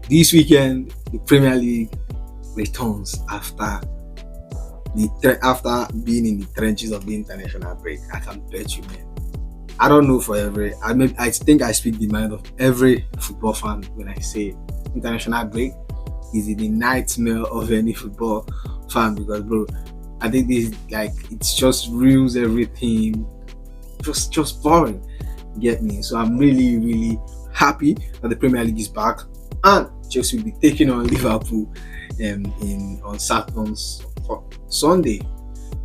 This weekend, the Premier League returns after after being in the trenches of the international break. I can bet you, man. I don't know for every. I think I speak the mind of every football fan when I say international break is the nightmare of any football fan because, bro, I think this like it just ruins everything. Just boring. Get me? So I'm really happy that the Premier League is back and Chelsea will be taking on Liverpool in on for Sunday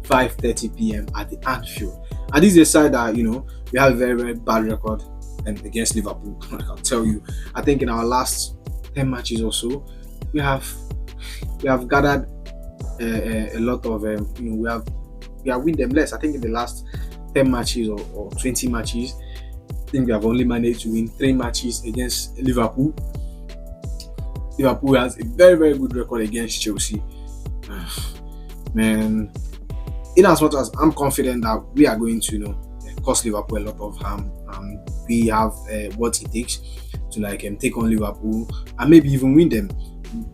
5:30 p.m. at the Anfield. And this is a side that we have a very bad record against Liverpool. I can tell you. I think in our last 10 matches or so, we have gathered a lot of we have win them less. I think in the last 10 matches or 20 matches, I think we have only managed to win 3 matches against Liverpool. Liverpool has a very good record against Chelsea. Man, in as much as I'm confident that we are going to cause Liverpool a lot of harm, we have what it takes to take on Liverpool and maybe even win them.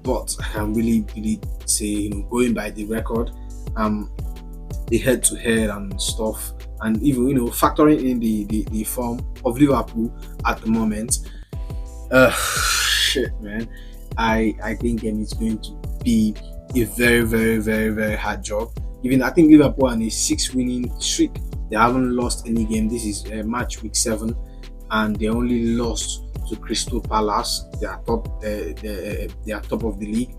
But I can really say going by the record, the head to head and stuff, and even factoring in the form of Liverpool at the moment, shit, man. I think it's going to be a very hard job. Even I think Liverpool on a 6 winning streak. They haven't lost any game. This is match week 7, and they only lost to Crystal Palace. They are top. They are top of the league.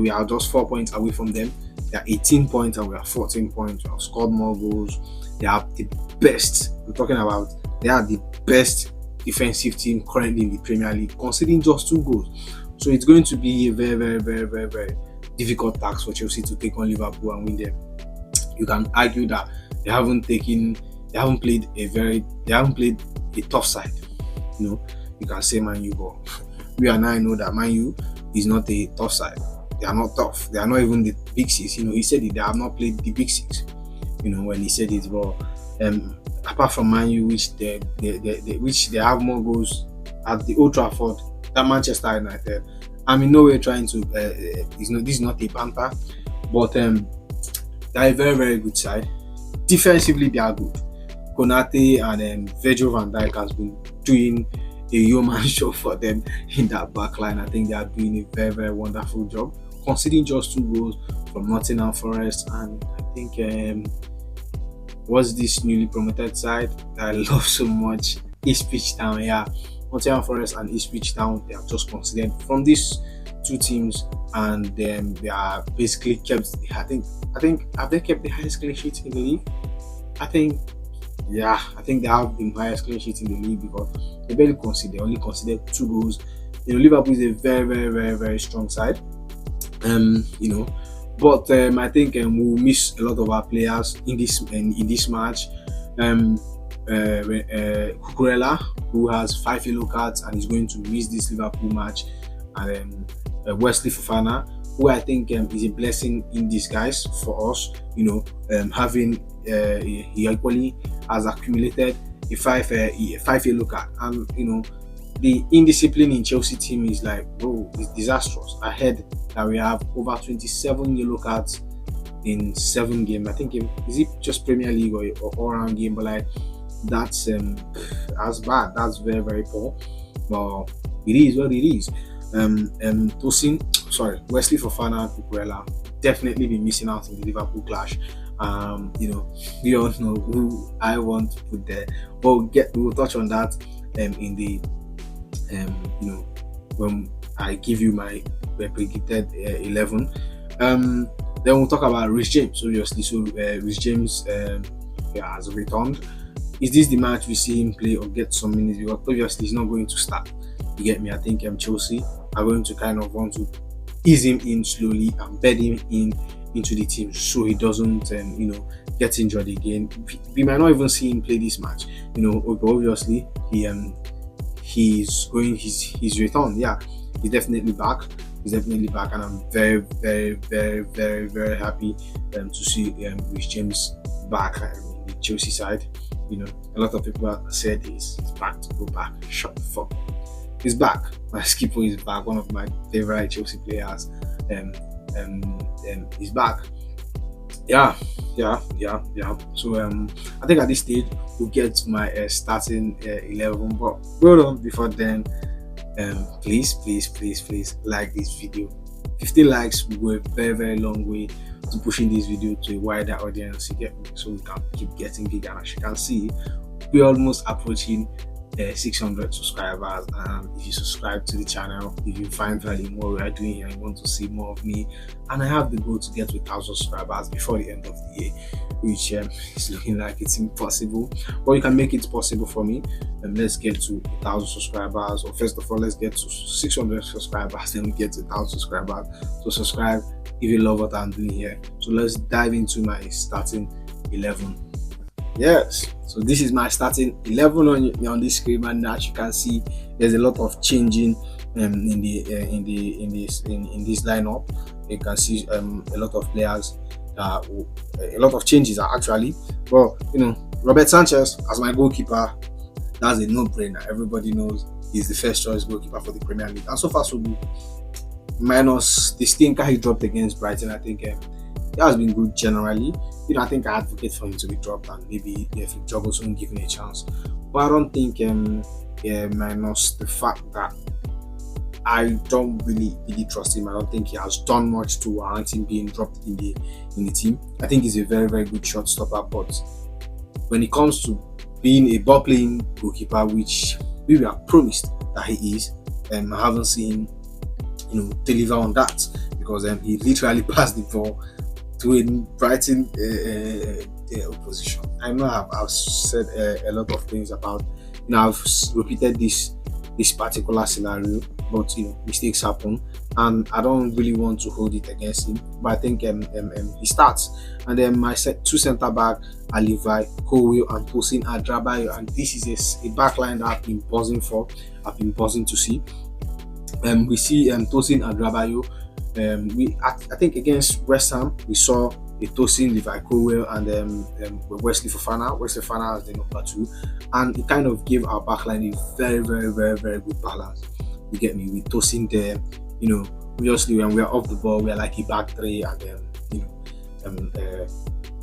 We are just 4 points away from them. They are 18 points and we are 14 points. We have scored more goals. They are the best. We're talking about they are the best defensive team currently in the Premier League, conceding just 2 goals. So it's going to be a very difficult task for Chelsea to take on Liverpool and win them. You can argue that they haven't played a tough side. You can say Man U, but we are now know that Man U is not a tough side. They are not tough. They are not even the big six. He said it. They have not played the big six. When he said it, but apart from Man U, which they have more goals at the Old Trafford than Manchester United. I'm in no way trying to. This is not a banter, but they are a very good side. Defensively, they are good. Konate and Virgil van Dijk has been doing a human show for them in that back line. I think they are doing a very wonderful job, conceding just 2 goals from Nottingham Forest, and I think what's this newly promoted side that I love so much, Ipswich Town. Yeah, Nottingham Forest and Ipswich Town, they have just conceded from these 2 teams, and then they are basically kept. I think have they kept the highest clean sheet in the league? I think they have the highest clean sheet in the league because they barely conceded. They only conceded 2 goals. Liverpool is a very strong side. But I think we'll miss a lot of our players in this match. Cucurella, who has 5 yellow cards and is going to miss this Liverpool match, and Wesley Fofana, who I think is a blessing in disguise for us. Having he equally has accumulated a 5 yellow card, and the indiscipline in Chelsea team is it's disastrous. Ahead that we have over 27 yellow cards in 7 games. I think is it just Premier League or all-round game, but that's bad. That's very poor. But it is what it is. Wesley Fofana, Cucurella definitely be missing out in the Liverpool clash. We all know who I want to put there. But we'll touch on that in the when I give you my predicted 11. Then we'll talk about Reece James, obviously. So Reece James has returned. Is this the match we see him play or get some minutes? Because obviously he's not going to start. You get me? I think Chelsea are going to kind of want to ease him in slowly and bed him into the team so he doesn't get injured again. We might not even see him play this match. Obviously he's returned. Yeah, he's definitely back. And I'm very happy to see Reece James back in the Chelsea side. A lot of people have said he's back to go back. Shut the fuck up. He's back. My skipper is back. One of my favorite Chelsea players. Um, he's back. Yeah, yeah. So I think at this stage we'll get my starting 11. But hold on, before then, please like this video. 50 likes will go a very long way to pushing this video to a wider audience. You get me? So we can keep getting bigger. And as you can see, we're almost approaching 600 subscribers. And if you subscribe to the channel, if you find value in what we are doing here, you want to see more of me, and I have the goal to get to 1,000 subscribers before the end of the year, which is looking like it's impossible, but you can make it possible for me. And let's get to 1,000 subscribers, or first of all, let's get to 600 subscribers, then we get to 1,000 subscribers. So subscribe if you love what I'm doing here. So let's dive into my starting 11. Yes, so this is my starting 11 on this screen, and as you can see, there's a lot of changing in this lineup. You can see a lot of players, a lot of changes are actually. Well, Robert Sanchez as my goalkeeper, that's a no-brainer. Everybody knows he's the first choice goalkeeper for the Premier League, and so far so good. Minus the stinker he dropped against Brighton, I think it has been good generally. I think I advocate for him to be dropped, and maybe if he struggles, won't give him a chance. But I don't think minus the fact that I don't really trust him. I don't think he has done much to warrant him being dropped in the team. I think he's a very good shot stopper, but when it comes to being a ball playing goalkeeper, which we were promised that he is, I haven't seen deliver on that, because he literally passed the ball to a Brighton opposition. I know I've said a lot of things about, I've repeated this particular scenario, but mistakes happen, and I don't really want to hold it against him. But I think he starts, and then my two centre back are Levi Colwill and Tosin Adrabayo, and this is a back line that I've been buzzing for. I've been buzzing to see. We see Tosin Adrabayo. I think against West Ham we saw a Tosin, Levi Colwill, and Wesley Fofana. Wesley Fofana as the number 2, and it kind of gave our backline a very good balance. You get me? With Tosin there, obviously when we're off the ball, we're like a back 3, and then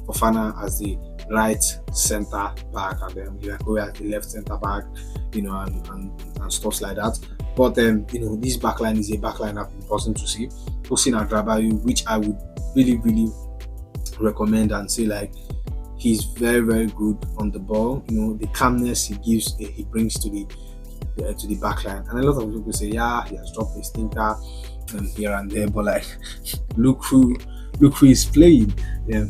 Fofana as the right centre back, and then Levi Colwill as the left centre back, and stuff like that. But this backline is a backline I've been buzzing to see. Tosin Adrabayo, which I would really recommend and say, like, he's very good on the ball. The calmness he brings to the backline. And a lot of people say, yeah, he has dropped a stinker here and there, but like, look who is playing.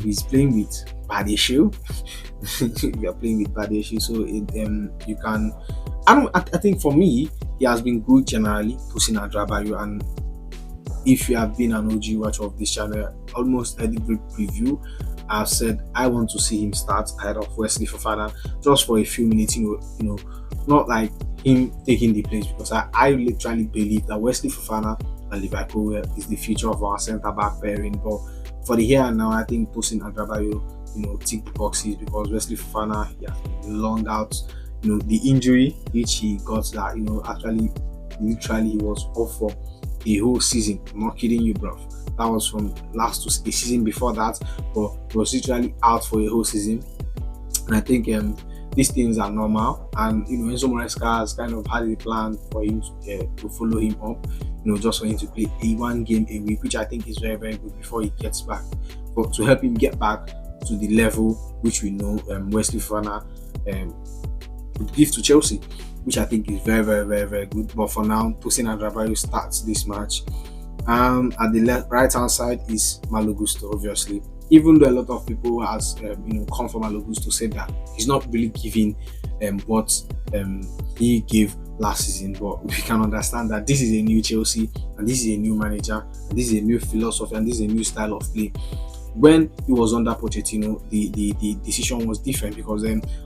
He's playing with Badeshu. We are playing with Badeshu, so you can. I think for me, he has been good generally, Tosin Adrabayo. And if you have been an OG watcher of this channel, almost every preview, I've said I want to see him start ahead of Wesley Fofana just for a few minutes. Not like him taking the place, because I literally believe that Wesley Fofana and Levi Colwill is the future of our centre back pairing. But for the here and now, I think Tosin Adrabayo, tick the boxes, because Wesley Fofana, he has been loaned out. The injury which he got, that actually literally he was off for a whole season. I'm not kidding you, bro. That was from the season before that, but he was literally out for a whole season. And I think these things are normal, and Enzo Maresca has kind of had a plan for him to follow him up, just for him to play one game a week, which I think is very good before he gets back, but to help him get back to the level which we know Wesley Fofana would give to Chelsea, which I think is very good. But for now, Tosin Adrabayo starts this match. At the right hand side is Malo Gusto, obviously. Even though a lot of people has come from Malo Gusto said that he's not really giving what he gave last season, but we can understand that this is a new Chelsea, and this is a new manager, and this is a new philosophy, and this is a new style of play. When he was under Pochettino, the decision was different, because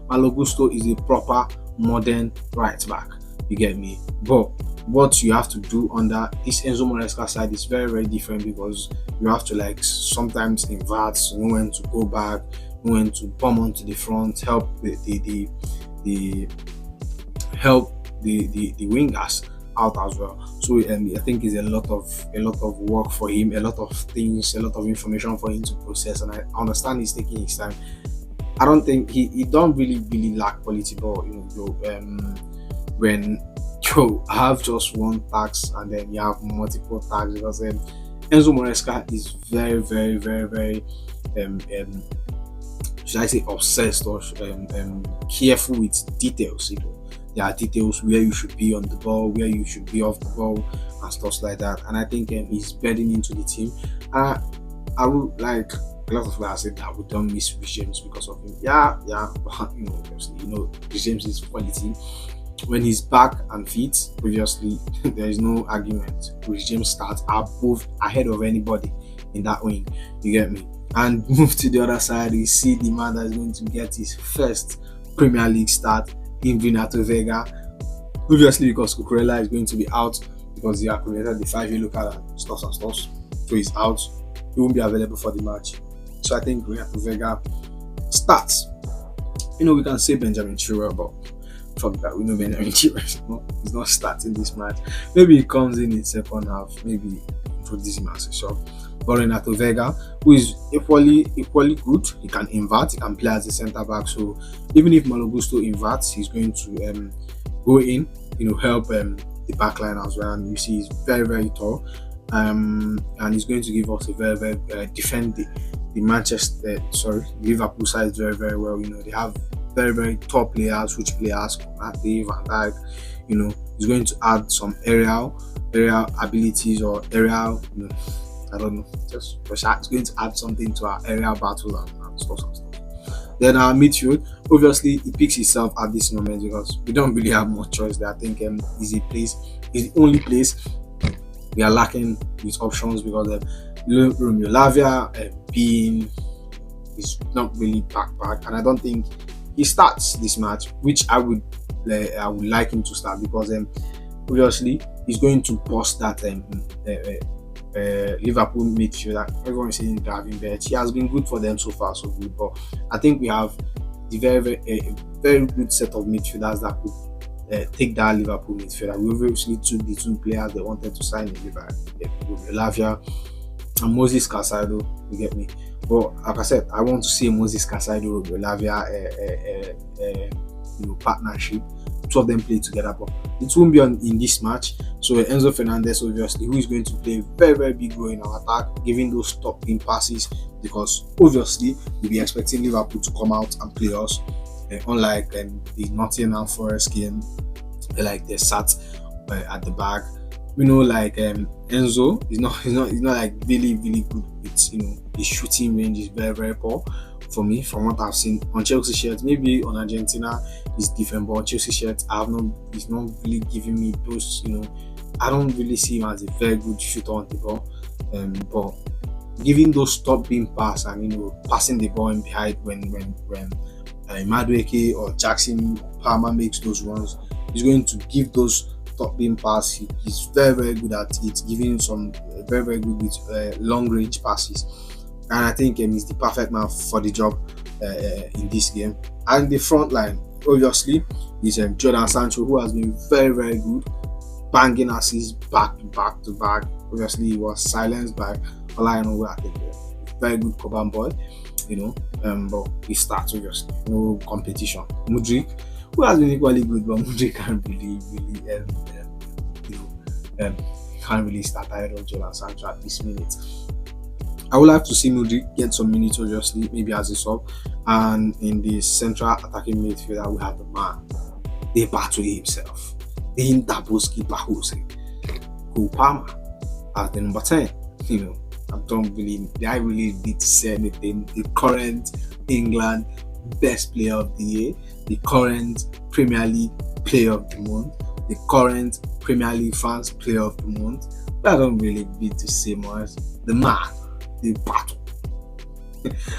Malo Gusto is a proper modern right back. You get me? But what you have to do under this Enzo Maresca side is very different, because you have to sometimes invert, know when to go back, know when to bomb onto the front, help the wingers out as well. So I think it's a lot of work for him, a lot of things, a lot of information for him to process, and I understand he's taking his time. I don't think he don't really lack quality ball. When you have just one tax and then you have multiple tags, because Enzo Moresca is very should I say obsessed or careful with details. There are details where you should be on the ball, where you should be off the ball, and stuff like that. And I think he's bedding into the team. I would like a lot of players said that we don't miss Rich James because of him. Yeah, but obviously, Rich James is quality. When he's back and fit, obviously there is no argument. Rich James starts ahead of anybody in that wing. You get me? And move to the other side, we see the man that is going to get his first Premier League start in Renato Vega. Obviously, because Cucurella is going to be out because he accumulated the 5 yellow card and stuff. So he's out. He won't be available for the match. So I think Renato Vega starts. We can say Benjamin Chilwell, but fuck that. We know Benjamin Chilwell he's not starting this match. Maybe he comes in second half. Maybe introduce him as a sub. But Renato Vega, who is equally good, he can invert, he can play as a centre back. So even if Malo Gusto inverts, he's going to go in, help the back line as well. And you see, he's very tall, and he's going to give us a very defend the Liverpool side very well. They have very top players, which players, Dave Van Dijk. He's going to add some aerial abilities or aerial. I don't know. It's going to add something to our aerial battles and stuff. Then our midfield, obviously, he picks himself at this moment because we don't really have much choice there. I think is the only place we are lacking with options because Romeo Lavia being is not really back, and I don't think he starts this match, which I would like him to start because obviously he's going to bust that Liverpool midfielder. Everyone is saying Gravenberch. He has been good for them so far, so good. But I think we have the very good set of midfielders that could take that Liverpool midfielder. We obviously took the two players they wanted to sign in Liverpool, Lavia and Moses Casado. You get me? But like I said, I want to see Moses Casado, Lavia partnership. Two of them play together, but it won't be in this match. So Enzo Fernandez, obviously, who is going to play a very big role in our attack, giving those top-in passes, because obviously we'll be expecting Liverpool to come out and play us, unlike the Nottingham Forest game, they sat at the back. Enzo is not like really good. It's his shooting range is very poor. For me, from what I've seen on Chelsea shirts, maybe on Argentina is different, but on Chelsea shirts, he's not really giving me those, I don't really see him as a very good shooter on the ball. But giving those top beam pass and passing the ball in behind when Madueke or Jackson or Palmer makes those runs, he's going to give those top beam pass. He's very good at it, giving some very good with long range passes. And I think he's the perfect man for the job in this game. And the front line, obviously, is Jordan Sancho, who has been very good, banging assists back to back. Obviously, he was silenced by Olajuwon, I think, very good Coban boy, but he starts, obviously, no competition. Mudryk, who has been equally good, but Mudryk can't really start ahead of Jordan Sancho at this minute. I would like to see Mudryk get some minutes, obviously, maybe as a sub. And in the central attacking midfielder, we have the man, the battle himself, the Interpol's keeper, Cole Palmer, as the number 10. I really need to say anything. The current England best player of the year, the current Premier League player of the month, the current Premier League fans player of the month. But I don't really need to say much. The man, the battle.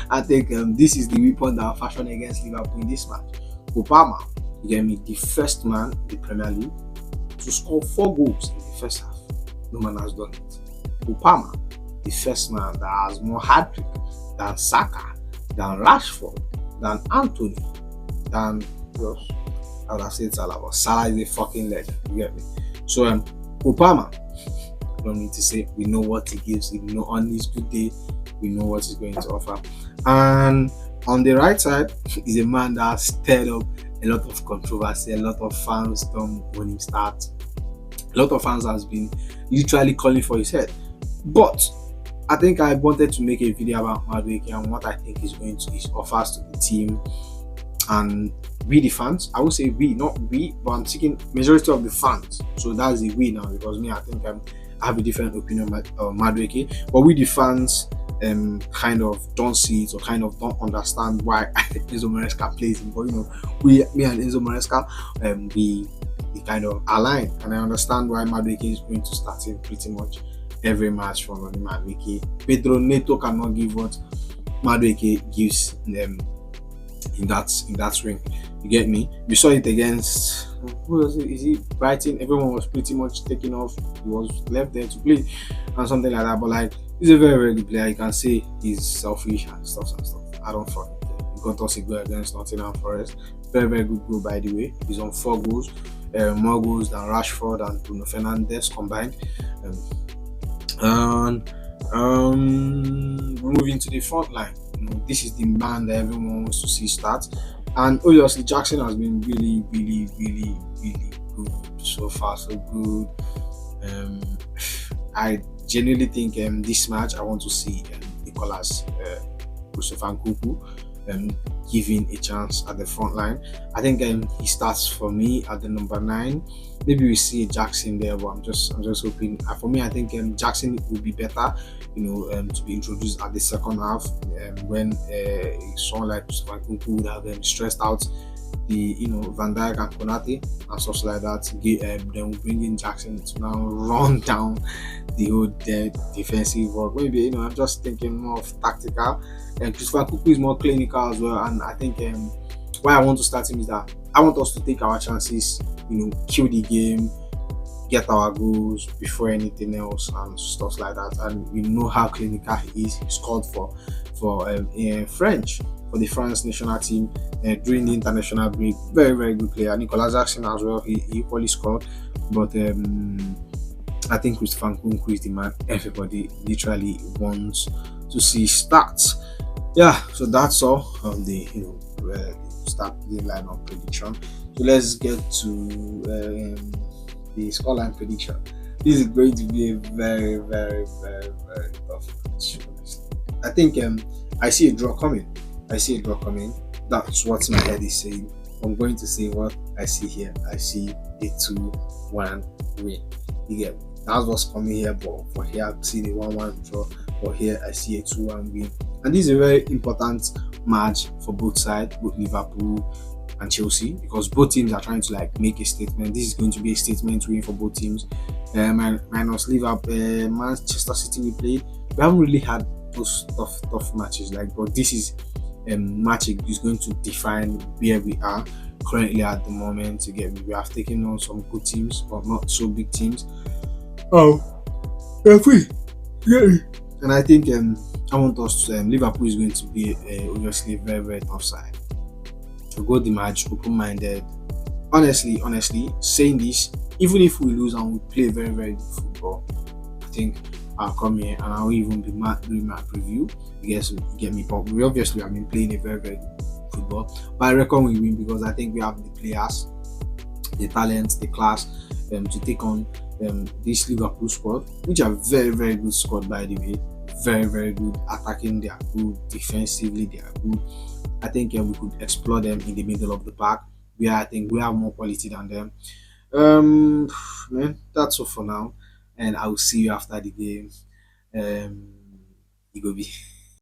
I think this is the weapon that fashion against Liverpool in this match. Obama, you get me, the first man in the Premier League to score 4 goals in the first half. No man has done it. Obama, the first man that has more hat-trick than Saka, than Rashford, than Anthony, than I would have said Salah, but Salah is a fucking legend. You get me? So Obama, I don't need to say, we know what he gives. We know on his good day, we know what he's going to offer. And on the right side is a man that has stirred up a lot of controversy, a lot of fans don't when he starts. A lot of fans has been literally calling for his head. But I think I wanted to make a video about Madueke and what I think is going to his offers to the team and we the fans. I would say we, not we, but I'm taking majority of the fans. So that's the we now because me, I think I have a different opinion about Madueke. But we the fans kind of don't see it or kind of don't understand why Enzo Maresca plays him. But me and Enzo Maresca, we kind of align, and I understand why Madueke is going to start in pretty much every match from Madueke. Pedro Neto cannot give what Madueke gives them in that swing. You get me? We saw it against who was it? Is it Brighton? Everyone was pretty much taking off. He was left there to play and something like that. But like he's a very, very good player. You can say he's selfish and stuff and stuff. I don't fucking care. He got us a goal against Nottingham Forest. Very, very good goal by the way. He's on 4 goals. More goals than Rashford and Bruno Fernandes combined. And moving to the front line, this is the man that everyone wants to see start. And obviously, Jackson has been really, really, really, really good so far. So good. I genuinely think this match I want to see Nicolas Christopher Nkunku given a chance at the front line. I think he starts for me at the number 9. Maybe we see Jackson there, but I'm just hoping. For me, I think Jackson will be better, to be introduced at the second half when someone like Christopher Nkunku would have stressed out the Van Dijk and Konate and stuff like that. Then we bring in Jackson to now run down the whole defensive work. Maybe I'm just thinking more of tactical. And Christopher Nkunku is more clinical as well. And I think why I want to start him is that I want us to take our chances, kill the game, get our goals before anything else and stuff like that. And we know how clinical he is. He's called for French for the France national team during the international break. Very, very good player. Nicolas Jackson as well. He equally scored, but I think Christopher Nkunku is the man everybody literally wants to see start. Yeah, so that's all on the start the lineup prediction. So let's get to the scoreline prediction. This is going to be a very, very, very, very tough match. I think I see a draw coming. That's what my head is saying. I'm going to say what I see here. I see a 2-1 win. You get me? That's what's coming here, but for here I see the 1-1 draw. But here I see a 2-1 win. And this is a very important match for both sides, both Liverpool and Chelsea, because both teams are trying to make a statement. This is going to be a statement win for both teams. Minus Liverpool, Manchester City we played. We haven't really had those tough matches but this is match is going to define where we are currently at the moment. Again, we have taken on some good teams, but not so big teams. We're free. Yeah. And I think I want us to Liverpool is going to be obviously a very, very tough side. To go the match open-minded. Honestly, saying this, even if we lose and we play very, very good football, I think I'll come here and I'll even be doing my preview. You guys will get me, but we obviously have been playing a very, very good football. But I reckon we win because I think we have the players, the talent, the class to take on this Liverpool squad, which are very, very good squad by the way. Very, very good attacking. They are good defensively. They are good. I think we could explore them in the middle of the park. I think we have more quality than them. Man, that's all for now, and I will see you after the game. It will be.